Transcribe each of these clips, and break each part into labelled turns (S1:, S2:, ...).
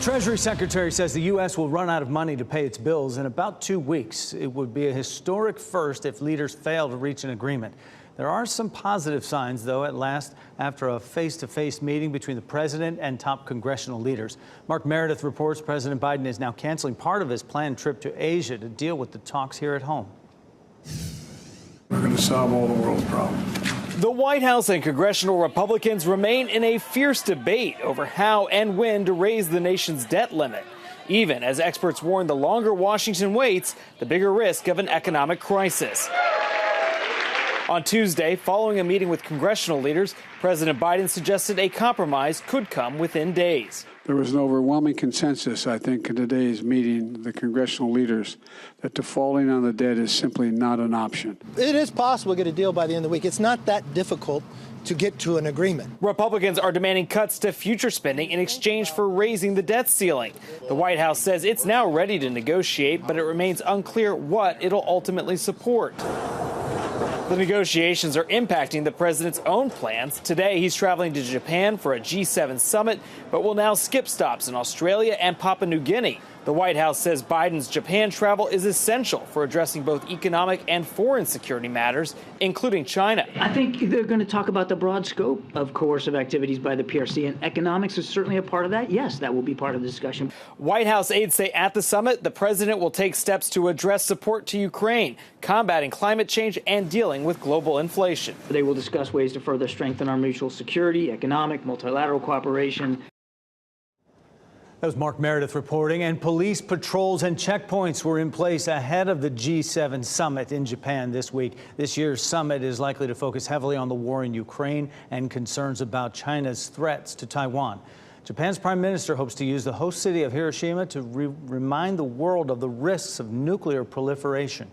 S1: Treasury Secretary says the U.S. will run out of money to pay its bills in about 2 weeks. It would be a historic first if leaders fail to reach an agreement. There are some positive signs, though, at last, after a face-to-face meeting between the president and top congressional leaders. Mark Meredith reports President Biden is now canceling part of his planned trip to Asia to deal with the talks here at home.
S2: We're going to solve all the world's problems.
S3: The White House and congressional Republicans remain in a fierce debate over how and when to raise the nation's debt limit, even as experts warn the longer Washington waits, the bigger risk of an economic crisis. On Tuesday, following a meeting with congressional leaders, President Biden suggested a compromise could come within days.
S2: There was an overwhelming consensus, I think, in today's meeting, the congressional leaders, that defaulting on the debt is simply not an option.
S4: It is possible to get a deal by the end of the week. It's not that difficult to get to an agreement.
S3: Republicans are demanding cuts to future spending in exchange for raising the debt ceiling. The White House says it's now ready to negotiate, but it remains unclear what it'll ultimately support. The negotiations are impacting the president's own plans. Today, he's traveling to Japan for a G7 summit, but will now skip stops in Australia and Papua New Guinea. The White House says Biden's Japan travel is essential for addressing both economic and foreign security matters, including China.
S5: I think they're going to talk about the broad scope of coercive activities by the PRC, and economics is certainly a part of that. Yes, that will be part of the discussion.
S3: White House aides say at the summit, the president will take steps to address support to Ukraine, combating climate change, and dealing with global inflation.
S5: They will discuss ways to further strengthen our mutual security, economic, multilateral cooperation.
S1: That was Mark Meredith reporting, and police patrols and checkpoints were in place ahead of the G7 summit in Japan this week. This year's summit is likely to focus heavily on the war in Ukraine and concerns about China's threats to Taiwan. Japan's prime minister hopes to use the host city of Hiroshima to remind the world of the risks of nuclear proliferation.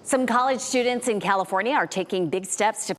S6: Some college students in California are taking big steps to